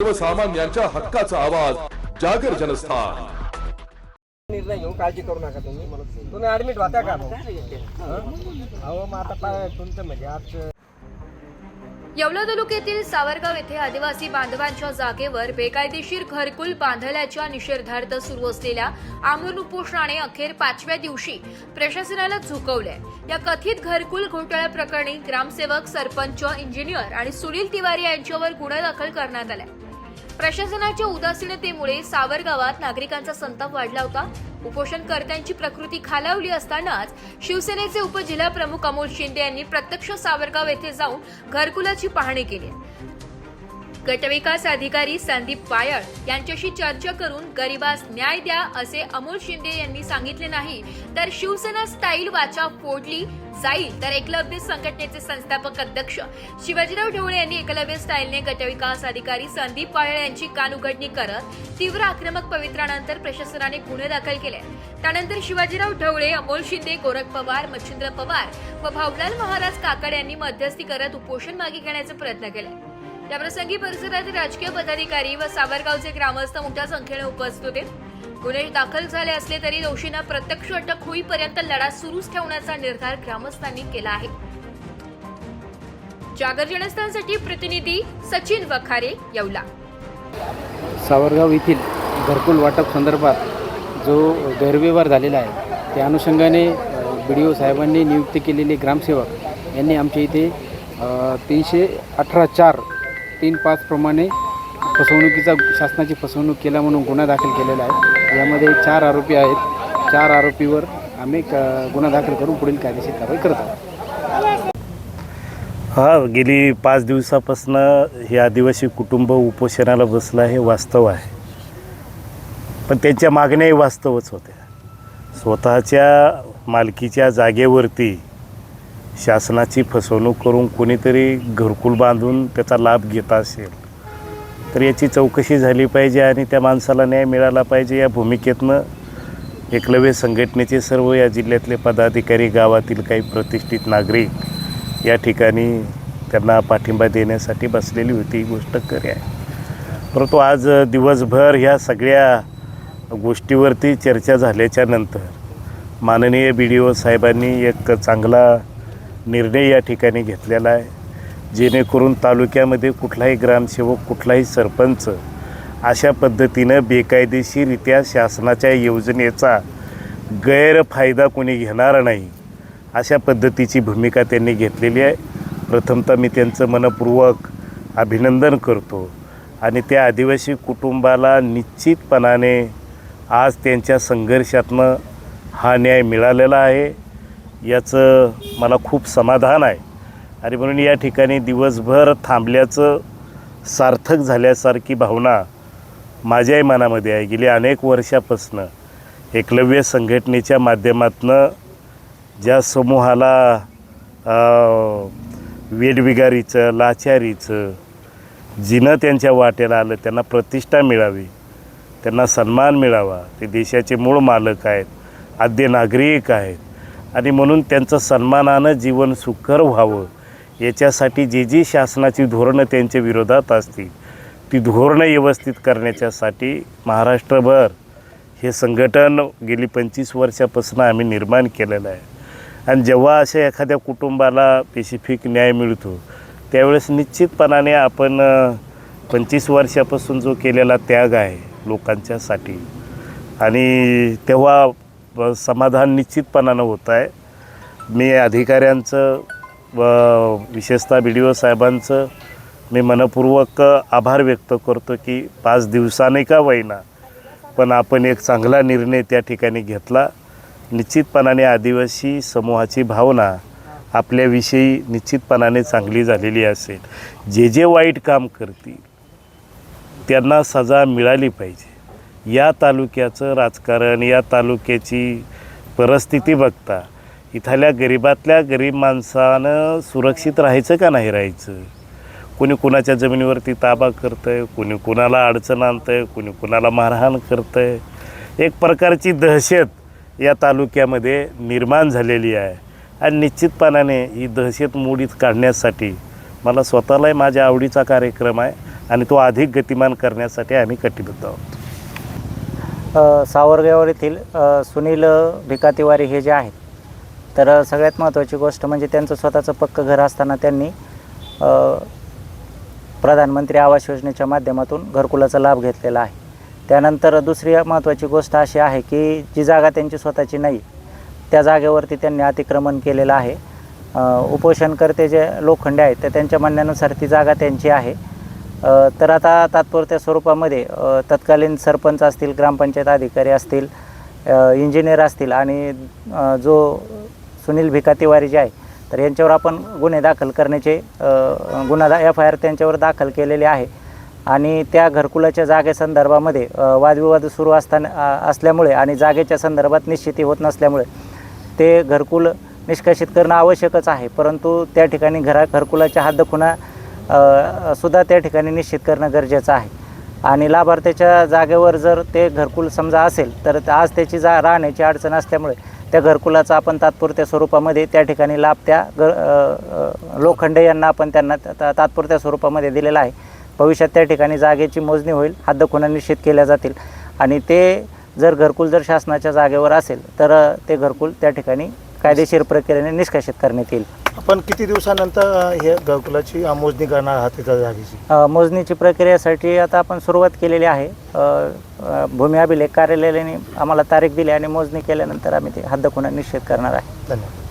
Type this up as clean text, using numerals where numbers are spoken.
सर्वसामान्यांच्या हक्काचा आवाज जागर जनस्थान। निर्णय घेऊन काळजी करू नका तुम्ही ऍडमिट होता का अहो मग आता काय तुमचं म्हणजे आज येवला तालुक्यातील सावरगाव येथे आदिवासी बांधवांच्या जागेवर बेकायदेशीर घरकुल बांधल्याच्या निषेधार्थ सुरू असलेल्या आमरण उपोषणाने अखेर 5व्या दिवशी प्रशासनाला झुकवले। या कथित घरकुल घोटाळा प्रकरणी ग्रामसेवक, सरपंच, इंजिनियर आणि सुनील तिवारी यांच्यावर गुन्हा दाखल करण्यात आला। प्रशासनाच्या उदासीनतेमुळे सावरगावात नागरिकांचा संताप वाढला होता। उपोषणकर्त्यांची प्रकृती खालावली असतानाच शिवसेनेचे उपजिल्हा प्रमुख अमोल शिंदे यांनी प्रत्यक्ष सावरगाव येथे जाऊन घरकुलाची पाहणी केली। गटविकास अधिकारी संदीप पायळ यांच्याशी चर्चा करून गरिबास न्याय द्या असे अमोल शिंदे यांनी सांगितले नाही तर शिवसेना स्टाईल वाचा फोडली जाईल तर एकलव्य संघटनेचे संस्थापक अध्यक्ष शिवाजीराव ढवळे यांनी एकलव्य स्टाईलने गटविकास अधिकारी संदीप पायळ यांची कानउघडणी करत तीव्र आक्रमक पवित्रानंतर प्रशासनाने गुन्हे दाखल केले। त्यानंतर शिवाजीराव ढवळे, अमोल शिंदे, गोरख पवार, मच्छिंद्र पवार व भाऊलाल महाराज काकड यांनी मध्यस्थी करत उपोषण मागे घेण्याचे प्रयत्न केले। याप्रसंगी परिसरातील राजकीय पदाधिकारी व सावरगावचे ग्रामस्थ मोठ्या संख्येने उपस्थित होते। गुन्हे दाखल झाले असले तरी दोषींना प्रत्यक्ष अटक होईपर्यंत लढा सुरूच ठेवण्याचा निर्धार ग्रामस्थांनी केला आहे। जागर जनस्थानसाठी प्रतिनिधी सचिन वखारे, येवला। सावरगाव येथील घरकुल वाटप संदर्भात जो गैरव्यवहार झालेला आहे त्या अनुषंगाने BDO साहेबांनी नियुक्त केलेले ग्रामसेवक यांनी आमच्या इथे 318(4)(3)(5) प्रमाणे फसवणुकीचा शासनाची फसवणूक केला म्हणून गुन्हा दाखल केलेला आहे। यामध्ये 4 आरोपी आहेत। 4 आरोपीवर आम्ही गुन्हा दाखल करून पुढील कायदेशीर कारवाई करत आहोत। गेली 5 दिवसापासून हे आदिवासी कुटुंब उपोषणाला बसलं आहे, वास्तव आहे। पण त्यांच्या मागण्याही वास्तवच होत्या। स्वतःच्या मालकीच्या जागेवरती शासनाची फसवणूक करून कोणीतरी घरकुल बांधून त्याचा लाभ घेत असेल तर याची चौकशी झाली पाहिजे आणि त्या माणसाला न्याय मिळाला पाहिजे। या भूमिकेतनं एकलव्य संघटनेचे सर्व या जिल्ह्यातले पदाधिकारी, गावातील काही प्रतिष्ठित नागरिक या ठिकाणी त्यांना पाठिंबा देण्यासाठी बसलेली होती। ही गोष्ट खरी आहे, परंतु आज दिवसभर ह्या सगळ्या गोष्टीवरती चर्चा झाल्याच्या नंतर माननीय BDO साहेबांनी एक चांगला निर्णय या ठिकाणी घेतलेला आहे, जेणेकरून तालुक्यामध्ये कुठलाही ग्रामसेवक, कुठलाही सरपंच अशा पद्धतीनं बेकायदेशीरित्या शासनाच्या योजनेचा गैरफायदा कोणी घेणार नाही अशा पद्धतीची भूमिका त्यांनी घेतलेली आहे। प्रथमतः मी त्यांचं मनपूर्वक अभिनंदन करतो आणि त्या आदिवासी कुटुंबाला निश्चितपणाने आज त्यांच्या संघर्षातनं हा न्याय मिळालेला आहे याचं मला खूप समाधान आहे आणि म्हणून या ठिकाणी दिवसभर थांबल्याचं सार्थक झाल्यासारखी भावना माझ्याही मनामध्ये आहे। गेली अनेक वर्षापासून एकलव्य संघटनेच्या माध्यमातून ज्या समूहाला वेठबिगारीचं, लाचारीचं जिनं त्यांच्या वाट्याला आलं त्यांना प्रतिष्ठा मिळावी, त्यांना सन्मान मिळावा। ते देशाचे मूळ मालक आहेत, आद्य नागरिक आहेत आणि म्हणून त्यांचं सन्मानानं जीवन सुखकर व्हावं याच्यासाठी जी शासनाची धोरणं त्यांच्या विरोधात असतील ती धोरणं व्यवस्थित करण्याच्यासाठी महाराष्ट्रभर हे संघटन गेली 25 वर्षापासून आम्ही निर्माण केलेलं आहे। आणि जेव्हा अशा एखाद्या कुटुंबाला स्पेसिफिक न्याय मिळतो त्यावेळेस निश्चितपणाने आपण 25 वर्षापासून जो केलेला त्याग आहे लोकांच्यासाठी आणि तेव्हा समाधान निश्चितपणानं होत आहे। मी अधिकाऱ्यांचं व विशेषतः BDO साहेबांचं मी मनपूर्वक आभार व्यक्त करतो की 5 दिवसांनी का होईना पण आपण एक चांगला निर्णय त्या ठिकाणी घेतला। निश्चितपणाने आदिवासी समूहाची भावना आपल्याविषयी निश्चितपणाने चांगली झालेली असेल। जे वाईट काम करतील त्यांना सजा मिळाली पाहिजे। या तालुक्याचं राजकारण, या तालुक्याची परिस्थिती बघता इथल्या गरीबातल्या गरीब माणसानं सुरक्षित राहायचं का नाही राहायचं, कोणी कुणाच्या जमिनीवरती ताबा करतं आहे, कोणी कुणाला अडचण आणतं आहे, कोणी कुणाला मारहाण करतं आहे। एक प्रकारची दहशत या तालुक्यामध्ये निर्माण झालेली आहे आणि निश्चितपणाने ही दहशत मोडीत काढण्यासाठी मला स्वतःलाही माझ्या आवडीचा कार्यक्रम आहे आणि तो अधिक गतिमान करण्यासाठी आम्ही कटिबद्ध आहोत. सावरगाव येथील सुनील भिका तिवारी हे जे आहेत, तर सगळ्यात महत्त्वाची गोष्ट म्हणजे त्यांचं स्वतःचं पक्कं घर असताना त्यांनी प्रधानमंत्री आवास योजनेच्या माध्यमातून घरकुलाचा लाभ घेतलेला आहे. त्यानंतर दुसरी महत्त्वाची गोष्ट अशी आहे की जी जागा त्यांची स्वतःची नाही त्या जागेवरती त्यांनी अतिक्रमण केलेलं आहे. उपोषणकर्ते जे लोखंडे आहेत तर त्यांच्या म्हणण्यानुसार ती जागा त्यांची आहे. तर आता तात्पुरत्या स्वरूपामध्ये तत्कालीन सरपंच असतील, ग्रामपंचायत अधिकारी असतील, इंजिनियर असतील आणि जो सुनील भिका तिवारी जे आहे तर यांच्यावर आपण गुन्हे दाखल करण्याचे FIR त्यांच्यावर दाखल केलेले आहे. आणि त्या घरकुलाच्या जागेसंदर्भामध्ये वादविवाद सुरू असल्यामुळे आणि जागेच्या संदर्भात निश्चिती होत नसल्यामुळे ते घरकुल निष्कासित करणं आवश्यकच आहे. परंतु त्या ठिकाणी घरकुलाच्या हद्दखुणा सुद्धा त्या ठिकाणी निश्चित करणं गरजेचं आहे. आणि लाभार्थ्याच्या जागेवर जर ते घरकुल समजा असेल तर आज त्याची राहण्याची अडचण असल्यामुळे त्या घरकुलाचा आपण तात्पुरत्या स्वरूपामध्ये त्या ठिकाणी लाभ त्या लोखंडे यांना आपण त्यांना तात्पुरत्या स्वरूपामध्ये दिलेला आहे. भविष्यात त्या ठिकाणी जागेची मोजणी होईल, हद्दखुणा निश्चित केल्या जातील आणि ते जर घरकुल जर शासनाच्या जागेवर असेल तर ते घरकुल त्या ठिकाणी कायदेशीर प्रक्रियेने निष्कासित करण्यात येईल. आपण किती दिवसानंतर हे घरकुलाची मोजणी करणार आहात त्या जागेची? मोजणीची प्रक्रियेसाठी आता आपण सुरुवात केलेली आहे. भूमी अभिलेख कार्यालयाने आम्हाला तारीख दिली आणि मोजणी केल्यानंतर आम्ही ते हद्दखुणा निश्चित करणार आहे. धन्यवाद.